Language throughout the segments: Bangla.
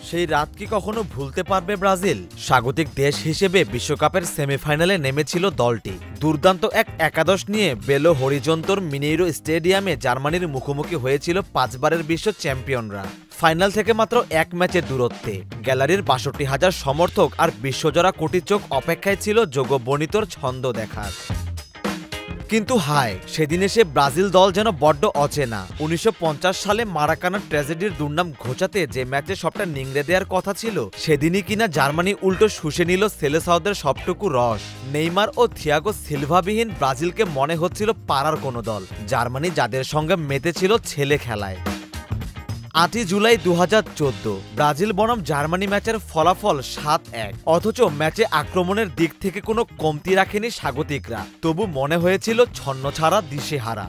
সেই রাত কি কখনো ভুলতে পারবে ব্রাজিল? স্বাগতিক দেশ হিসেবে বিশ্বকাপের সেমিফাইনালে নেমেছিল দলটি। দুর্দান্ত এক একাদশ নিয়ে বেলো হরিজোন্তোর মিনেইরো স্টেডিয়ামে জার্মানির মুখোমুখি হয়েছিল 5 বারের বিশ্ব চ্যাম্পিয়নরা। ফাইনাল থেকে মাত্র এক ম্যাচের দূরত্বে গ্যালারির ৬২,০০০ সমর্থক আর বিশ্বজোড়া কোটি চোখ অপেক্ষায় ছিল যোগবর্ণিতর ছন্দ দেখার। কিন্তু হায়, সেদিন এসে ব্রাজিল দল যেন বড্ড অচেনা। ১৯৫০ সালে মারাকানার ট্র্যাজেডির দুর্নাম ঘোচাতে যে ম্যাচে সবটা নিংড়ে দেওয়ার কথা ছিল, সেদিনই কিনা জার্মানি উল্টো শুষে নিল সেলেসাওদের সবটুকু রস। নেইমার ও থিয়াগো সিলভাবিহীন ব্রাজিলকে মনে হচ্ছিল পাড়ার কোনো দল। জার্মানি যাদের সঙ্গে মেতেছিল ছেলে খেলায়। ৮ই জুলাই ২০১৪ ব্রাজিল বনাম জার্মানি ম্যাচের ফলাফল ৭-১। অথচ ম্যাচে আক্রমণের দিক থেকে কোনো কমতি রাখেনি স্বাগতিকরা। তবু মনে হয়েছিল ছন্নছাড়া দিশেহারা।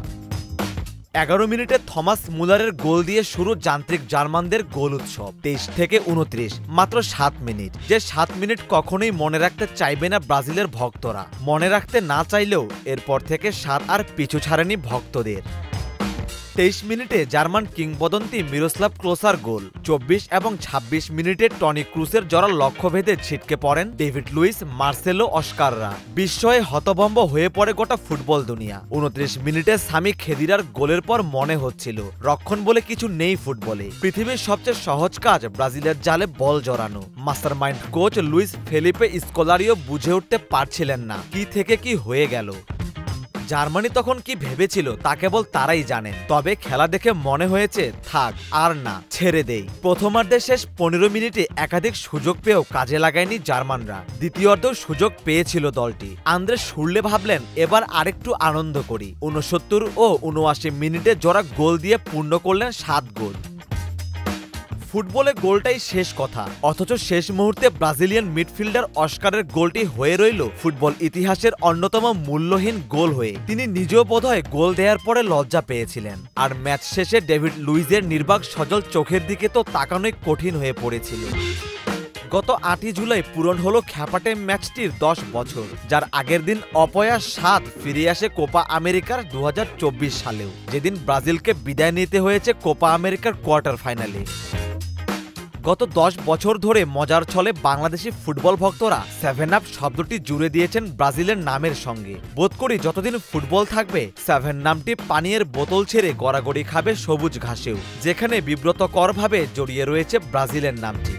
১১ মিনিটে থমাস মুলারের গোল দিয়ে শুরু যান্ত্রিক জার্মানদের গোল উৎসব। ২৩ থেকে ২৯, মাত্র ৭ মিনিট। যে ৭ মিনিট কখনোই মনে রাখতে চাইবে না ব্রাজিলের ভক্তরা। মনে রাখতে না চাইলেও এরপর থেকে ৭ আর পিছু ছাড়েনি ভক্তদের। ২৩ মিনিটে জার্মান কিংবদন্তি মিরোস্লাভ ক্লোসার গোল। ২৪ এবং ২৬ মিনিটে টনি ক্রুসের জোড়া লক্ষ্যভেদে ছিটকে পড়েন ডেভিড লুইস, মার্সেলো অস্কাররা। বিস্ময়ে হতভম্ব হয়ে পড়ে গোটা ফুটবল দুনিয়া। ২৯ মিনিটে সামি খেদিরার গোলের পর মনে হচ্ছিল রক্ষণ বলে কিছু নেই ফুটবলে। পৃথিবীর সবচেয়ে সহজ কাজ ব্রাজিলের জালে বল জড়ানো। মাস্টারমাইন্ড কোচ লুইস ফেলিপে স্কোলারিও বুঝে উঠতে পারছিলেন না কি থেকে কি হয়ে গেল। জার্মানি তখন কি ভেবেছিল তা কেবল তারাই জানেন। তবে খেলা দেখে মনে হয়েছে থাক আর না, ছেড়ে দেই। প্রথমার্ধের শেষ ১৫ মিনিটে একাধিক সুযোগ পেয়েও কাজে লাগায়নি জার্মানরা। দ্বিতীয়ার্ধেও সুযোগ পেয়েছিল দলটি। আন্দ্রে শুরলে ভাবলেন এবার আরেকটু আনন্দ করি। ৬৯ ও ৭৯ মিনিটে জোড়া গোল দিয়ে পূর্ণ করলেন ৭ গোল। ফুটবলে গোলটাই শেষ কথা, অথচ শেষ মুহূর্তে ব্রাজিলিয়ান মিডফিল্ডার অস্কারের গোলটি হয়ে রইল ফুটবল ইতিহাসের অন্যতম মূল্যহীন গোল হয়ে। তিনি নিজেও বোধহয় গোল দেওয়ার পরে লজ্জা পেয়েছিলেন। আর ম্যাচ শেষে ডেভিড লুইজের নির্বাক সজল চোখের দিকে তো তাকানোই কঠিন হয়ে পড়েছিল। গত ৮ই জুলাই পূরণ হলো খ্যাপাটে ম্যাচটির ১০ বছর, যার আগের দিন অপয়ার স্বাদ ফিরে আসে কোপা আমেরিকার ২০২৪ সালেও, যেদিন ব্রাজিলকে বিদায় নিতে হয়েছে কোপা আমেরিকার কোয়ার্টার ফাইনালে। গত ১০ বছর ধরে মজার ছলে বাংলাদেশি ফুটবল ভক্তরা 7 আপ শব্দটি জুড়ে দিয়েছেন ব্রাজিলের নামের সঙ্গে। বোধ করি যতদিন ফুটবল থাকবে 7 নামটি পানীয়ের বোতল ছেড়ে গড়াগড়ি খাবে সবুজ ঘাসেও, যেখানে বিব্রতকরভাবে জড়িয়ে রয়েছে ব্রাজিলের নামটি।